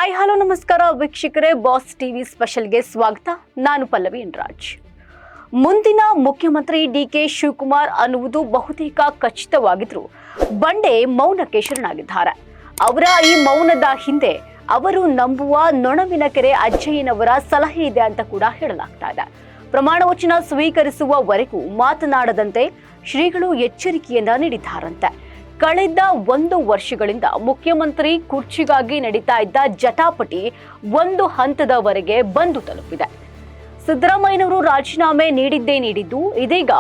Hi hello ನಮಸ್ಕಾರ ವೀಕ್ಷಕರೇ, boss TV ಸ್ಪೆಷಲ್ಗೆ ಸ್ವಾಗತ. ನಾನು ಪಲ್ಲವಿ ರಾಜ್. ಮುಂದಿನ ಮುಖ್ಯಮಂತ್ರಿ ಡಿಕೆ ಶಿವಕುಮಾರ್ ಅನ್ನುವುದು ಬಹುತೇಕ ಖಚಿತವಾಗಿದ್ರು ಬಂಡೆ ಮೌನಕ್ಕೆ ಶರಣಾಗಿದ್ದಾರೆ. ಅವರ ಈ ಮೌನದ ಹಿಂದೆ ಅವರು ನಂಬುವ ನೊಣವಿನ ಕೆರೆ ಅಜ್ಜಯ್ಯನವರ ಸಲಹೆ ಇದೆ ಅಂತ ಕೂಡ ಹೇಳಲಾಗ್ತಾ ಇದೆ. ಪ್ರಮಾಣ ವಚನ ಸ್ವೀಕರಿಸುವವರೆಗೂ ಮಾತನಾಡದಂತೆ ಶ್ರೀಗಳು ಎಚ್ಚರಿಕೆಯನ್ನ ನೀಡಿದ್ದಾರಂತೆ. ಕಳೆದ 1 ವರ್ಷಗಳಿಂದ ಮುಖ್ಯಮಂತ್ರಿ ಕುರ್ಚಿಗಾಗಿ ನಡೀತಾ ಇದ್ದ ಜಟಾಪಟಿ ಒಂದು ಹಂತದವರೆಗೆ ಬಂದು ತಲುಪಿದೆ. ಸಿದ್ದರಾಮಯ್ಯನವರು ರಾಜೀನಾಮೆ ನೀಡಿದ್ದು ಇದೀಗ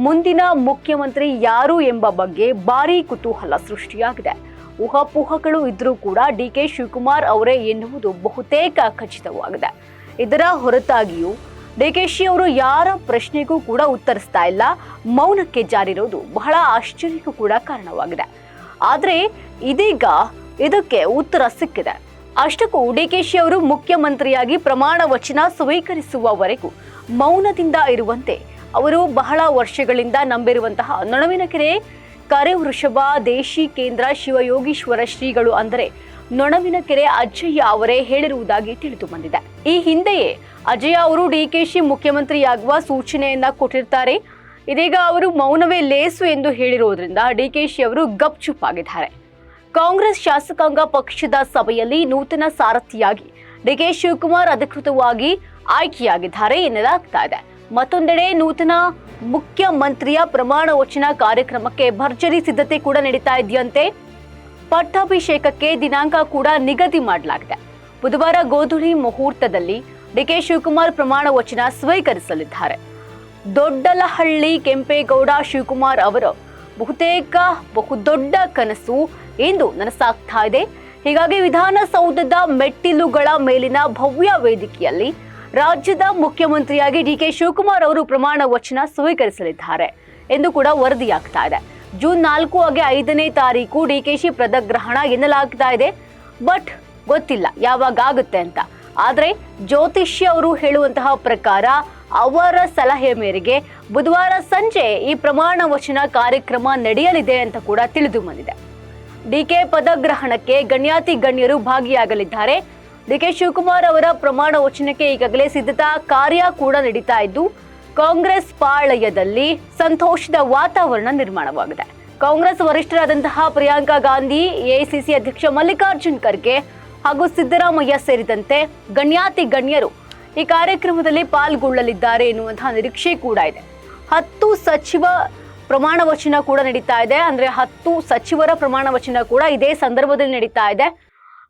ಮುಂದಿನ ಮುಖ್ಯಮಂತ್ರಿ ಯಾರು ಎಂಬ ಬಗ್ಗೆ ಭಾರೀ ಕುತೂಹಲ ಸೃಷ್ಟಿಯಾಗಿದೆ. ಊಹಾಪೋಹಗಳು ಇದ್ರೂ ಕೂಡ ಡಿಕೆ ಶಿವಕುಮಾರ್ ಅವರೇ ಎನ್ನುವುದು ಬಹುತೇಕ ಖಚಿತವಾಗಿದೆ. ಇದರ ಹೊರತಾಗಿಯೂ ಡಿಕೆಶಿ ಅವರು ಯಾರ ಪ್ರಶ್ನೆಗೂ ಕೂಡ ಉತ್ತರಿಸ್ತಾ ಇಲ್ಲ. ಮೌನಕ್ಕೆ ಜಾರಿರೋದು ಬಹಳ ಆಶ್ಚರ್ಯಕ್ಕೂ ಕೂಡ ಕಾರಣವಾಗಿದೆ. ಆದರೆ ಇದೀಗ ಇದಕ್ಕೆ ಉತ್ತರ ಸಿಕ್ಕಿದೆ. ಅಷ್ಟಕ್ಕೂ ಡಿಕೆಶಿ ಅವರು ಮುಖ್ಯಮಂತ್ರಿಯಾಗಿ ಪ್ರಮಾಣ ವಚನ ಸ್ವೀಕರಿಸುವವರೆಗೂ ಮೌನದಿಂದ ಇರುವಂತೆ ಅವರು ಬಹಳ ವರ್ಷಗಳಿಂದ ನಂಬಿರುವಂತಹ ನೊಣವಿನಕೆರೆ ಕರೆವೃಷಭ ದೇಶಿಕೇಂದ್ರ ಶಿವಯೋಗೀಶ್ವರ ಶ್ರೀಗಳು ಅಂದರೆ ನೊಣವಿನಕೆರೆ ಅಜ್ಜಯ್ಯ ಅವರೇ ಹೇಳಿರುವುದಾಗಿ ತಿಳಿದು ಬಂದಿದೆ. ಈ ಹಿಂದೆಯೇ ಅಜಯ್ಯ ಅವರು ಡಿಕೆಶಿ ಮುಖ್ಯಮಂತ್ರಿಯಾಗುವ ಸೂಚನೆಯನ್ನ ಕೊಟ್ಟಿರ್ತಾರೆ. ಇದೀಗ ಅವರು ಮೌನವೇ ಲೇಸು ಎಂದು ಹೇಳಿರುವುದರಿಂದ ಡಿಕೆಶಿ ಅವರು ಗಪ್ಚುಪ್ಪಾಗಿದ್ದಾರೆ. ಕಾಂಗ್ರೆಸ್ ಶಾಸಕಾಂಗ ಪಕ್ಷದ ಸಭೆಯಲ್ಲಿ ನೂತನ ಸಾರಥಿಯಾಗಿ ಡಿಕೆ ಶಿವಕುಮಾರ್ ಅಧಿಕೃತವಾಗಿ ಆಯ್ಕೆಯಾಗಿದ್ದಾರೆ ಎನ್ನಲಾಗ್ತಾ ಇದೆ. ಮತ್ತೊಂದೆಡೆ ನೂತನ ಮುಖ್ಯಮಂತ್ರಿಯ ಪ್ರಮಾಣ ವಚನ ಕಾರ್ಯಕ್ರಮಕ್ಕೆ ಭರ್ಜರಿ ಸಿದ್ಧತೆ ಕೂಡ ನಡೀತಾ ಇದೆಯಂತೆ. ಪಟ್ಟಾಭಿಷೇಕಕ್ಕೆ ದಿನಾಂಕ ಕೂಡ ನಿಗದಿ ಮಾಡಲಾಗಿದೆ. ಬುಧವಾರ ಗೋಧೂಳಿ ಮುಹೂರ್ತದಲ್ಲಿ ಡಿಕೆ ಶಿವಕುಮಾರ್ ಪ್ರಮಾಣ ವಚನ ಸ್ವೀಕರಿಸಲಿದ್ದಾರೆ. ದೊಡ್ಡಲಹಳ್ಳಿ ಕೆಂಪೇಗೌಡ ಶಿವಕುಮಾರ್ ಅವರ ಬಹುದೊಡ್ಡ ಕನಸು ಇಂದು ನನಸಾಗ್ತಾ ಇದೆ. ಹೀಗಾಗಿ ವಿಧಾನಸೌಧದ ಮೆಟ್ಟಿಲುಗಳ ಮೇಲಿನ ಭವ್ಯ ವೇದಿಕೆಯಲ್ಲಿ ರಾಜ್ಯದ ಮುಖ್ಯಮಂತ್ರಿಯಾಗಿ ಡಿಕೆ ಶಿವಕುಮಾರ್ ಅವರು ಪ್ರಮಾಣ ವಚನ ಸ್ವೀಕರಿಸಲಿದ್ದಾರೆ ಎಂದು ಕೂಡ ವರದಿಯಾಗ್ತಾ ಇದೆ. ಜೂನ್ 4 ಹಾಗೆ 5ನೇ ತಾರೀಕು ಡಿಕೆಶಿ ಪದಗ್ರಹಣ ಎನ್ನಲಾಗ್ತಾ ಇದೆ. ಬಟ್ ಗೊತ್ತಿಲ್ಲ ಯಾವಾಗ ಆಗುತ್ತೆ ಅಂತ. ಆದರೆ ಜ್ಯೋತಿಷ್ಯ ಅವರು ಹೇಳುವಂತಹ ಪ್ರಕಾರ ಅವರ ಸಲಹೆ ಮೇರೆಗೆ ಬುಧವಾರ ಸಂಜೆ ಈ ಪ್ರಮಾಣ ವಚನ ಕಾರ್ಯಕ್ರಮ ನಡೆಯಲಿದೆ ಅಂತ ಕೂಡ ತಿಳಿದು ಬಂದಿದೆ. ಡಿಕೆ ಪದಗ್ರಹಣಕ್ಕೆ ಗಣ್ಯಾತಿ ಗಣ್ಯರು ಭಾಗಿಯಾಗಲಿದ್ದಾರೆ. ಡಿಕೆ ಶಿವಕುಮಾರ್ ಅವರ ಪ್ರಮಾಣ ವಚನಕ್ಕೆ ಈಗಾಗಲೇ ಸಿದ್ಧತಾ ಕಾರ್ಯ ಕೂಡ ನಡೀತಾ ಇದ್ದು ಕಾಂಗ್ರೆಸ್ ಪಾಳಯದಲ್ಲಿ ಸಂತೋಷದ ವಾತಾವರಣ ನಿರ್ಮಾಣವಾಗಿದೆ. ಕಾಂಗ್ರೆಸ್ ವರಿಷ್ಠರಾದಂತಹ ಪ್ರಿಯಾಂಕಾ ಗಾಂಧಿ, ಎಐಸಿಸಿ ಅಧ್ಯಕ್ಷ ಮಲ್ಲಿಕಾರ್ಜುನ್ ಖರ್ಗೆ ಹಾಗೂ ಸಿದ್ದರಾಮಯ್ಯ ಸೇರಿದಂತೆ ಗಣ್ಯಾತಿ ಗಣ್ಯರು ಈ ಕಾರ್ಯಕ್ರಮದಲ್ಲಿ ಪಾಲ್ಗೊಳ್ಳಲಿದ್ದಾರೆ ಎನ್ನುವಂತಹ ನಿರೀಕ್ಷೆ ಕೂಡ ಇದೆ. 10 ಸಚಿವ ಪ್ರಮಾಣ ವಚನ ಕೂಡ ನಡೀತಾ ಇದೆ. ಅಂದ್ರೆ 10 ಸಚಿವರ ಪ್ರಮಾಣ ವಚನ ಕೂಡ ಇದೇ ಸಂದರ್ಭದಲ್ಲಿ ನಡೀತಾ ಇದೆ.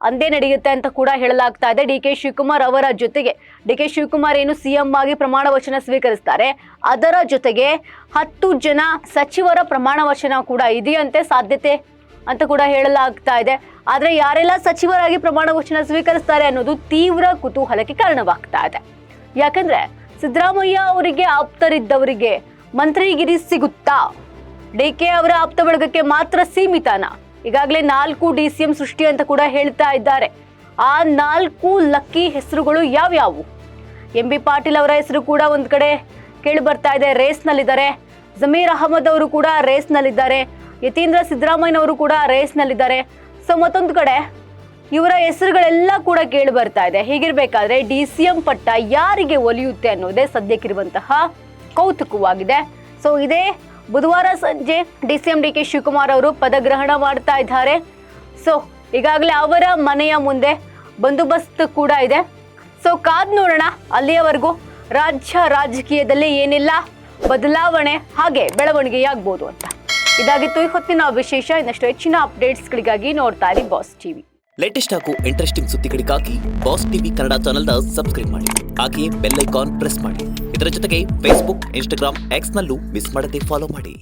ಅಂದೇ ನಡೆಯುತ್ತೆ ಅಂತ ಕೂಡ ಹೇಳಲಾಗ್ತಾ ಇದೆ. ಡಿಕೆ ಶಿವಕುಮಾರ್ ಅವರ ಜೊತೆಗೆ ಡಿಕೆ ಶಿವಕುಮಾರ್ ಏನು ಸಿಎಂ ಆಗಿ ಪ್ರಮಾಣ ವಚನ ಸ್ವೀಕರಿಸ್ತಾರೆ, ಅದರ ಜೊತೆಗೆ 10 ಜನ ಸಚಿವರ ಪ್ರಮಾಣ ವಚನ ಕೂಡ ಇದೆಯಂತೆ ಸಾಧ್ಯತೆ ಅಂತ ಕೂಡ ಹೇಳಲಾಗ್ತಾ ಇದೆ. ಆದ್ರೆ ಯಾರೆಲ್ಲ ಸಚಿವರಾಗಿ ಪ್ರಮಾಣ ವಚನ ಸ್ವೀಕರಿಸ್ತಾರೆ ಅನ್ನೋದು ತೀವ್ರ ಕುತೂಹಲಕ್ಕೆ ಕಾರಣವಾಗ್ತಾ ಇದೆ. ಯಾಕಂದ್ರೆ ಸಿದ್ದರಾಮಯ್ಯ ಅವರಿಗೆ ಆಪ್ತರಿದ್ದವರಿಗೆ ಮಂತ್ರಿಗಿರಿ ಸಿಗುತ್ತಾ? ಡಿಕೆ ಅವರ ಆಪ್ತ ಬಳಗಕ್ಕೆ ಮಾತ್ರ ಸೀಮಿತನ? ಈಗಾಗಲೇ 4 DCM ಸೃಷ್ಟಿ ಅಂತ ಕೂಡ ಹೇಳ್ತಾ ಇದ್ದಾರೆ. ಆ 4 ಲಕ್ಕಿ ಹೆಸರುಗಳು ಯಾವ್ಯಾವು? MB ಪಾಟೀಲ್ ಅವರ ಹೆಸರು ಕೂಡ ಒಂದ್ ಕಡೆ ಕೇಳಿ ಬರ್ತಾ ಇದೆ, ರೇಸ್ ನಲ್ಲಿದ್ದಾರೆ. ಜಮೀರ್ ಅಹಮದ್ ಅವರು ಕೂಡ ರೇಸ್ ನಲ್ಲಿದ್ದಾರೆ. ಯತೀಂದ್ರ ಸಿದ್ದರಾಮಯ್ಯನವರು ಕೂಡ ರೇಸ್ ನಲ್ಲಿದ್ದಾರೆ. ಸೊ ಮತ್ತೊಂದು ಕಡೆ ಇವರ ಹೆಸರುಗಳೆಲ್ಲ ಕೂಡ ಕೇಳಿ ಬರ್ತಾ ಇದೆ. ಹೀಗಿರ್ಬೇಕಾದ್ರೆ DCM ಪಟ್ಟ ಯಾರಿಗೆ ಒಲಿಯುತ್ತೆ ಅನ್ನೋದೇ ಸದ್ಯಕ್ಕಿರುವಂತಹ ಕೌತುಕವಾಗಿದೆ. ಸೊ ಇದೇ ಬುಧವಾರ ಸಂಜೆ DCM ಡಿಕೆ ಶಿವಕುಮಾರ್ ಅವರು ಪದಗ್ರಹಣ ಮಾಡ್ತಾ ಇದ್ದಾರೆ. ಸೊ ಈಗಾಗಲೇ ಅವರ ಮನೆಯ ಮುಂದೆ ಬಂದೋಬಸ್ತ್ ಕೂಡ ಇದೆ. ಸೊ ಕಾದ್ ನೋಡೋಣ ಅಲ್ಲಿಯವರೆಗೂ ರಾಜ್ಯ ರಾಜಕೀಯದಲ್ಲಿ ಏನೆಲ್ಲ ಬದಲಾವಣೆ ಹಾಗೆ ಬೆಳವಣಿಗೆಯಾಗಬಹುದು ಅಂತ. ಇದಾಗಿತ್ತು ಈ ಹೊತ್ತಿನ ವಿಶೇಷ. ಇನ್ನಷ್ಟು ಹೆಚ್ಚಿನ ಅಪ್ಡೇಟ್ಸ್ಗಳಿಗಾಗಿ ನೋಡ್ತಾ ಇರಿ ಬಾಸ್ ಟಿವಿ. ಲೇಟೆಸ್ಟ್ ಹಾಗೂ ಇಂಟ್ರೆಸ್ಟಿಂಗ್ ಸುದ್ದಿಗಳಿಗಾಗಿ ಬಾಸ್ ಟಿವಿ ಕನ್ನಡ ಚಾನೆಲ್ನ ಸಬ್ಸ್ಕ್ರೈಬ್ ಮಾಡಿ. ಹಾಗೆಯೇ ಬೆಲ್ ಐಕಾನ್ ಪ್ರೆಸ್ ಮಾಡಿ. ಇದರ ಜೊತೆಗೆ ಫೇಸ್ಬುಕ್, ಇನ್ಸ್ಟಾಗ್ರಾಮ್, ಎಕ್ಸ್ ನಲ್ಲೂ ಮಿಸ್ ಮಾಡದೆ ಫಾಲೋ ಮಾಡಿ.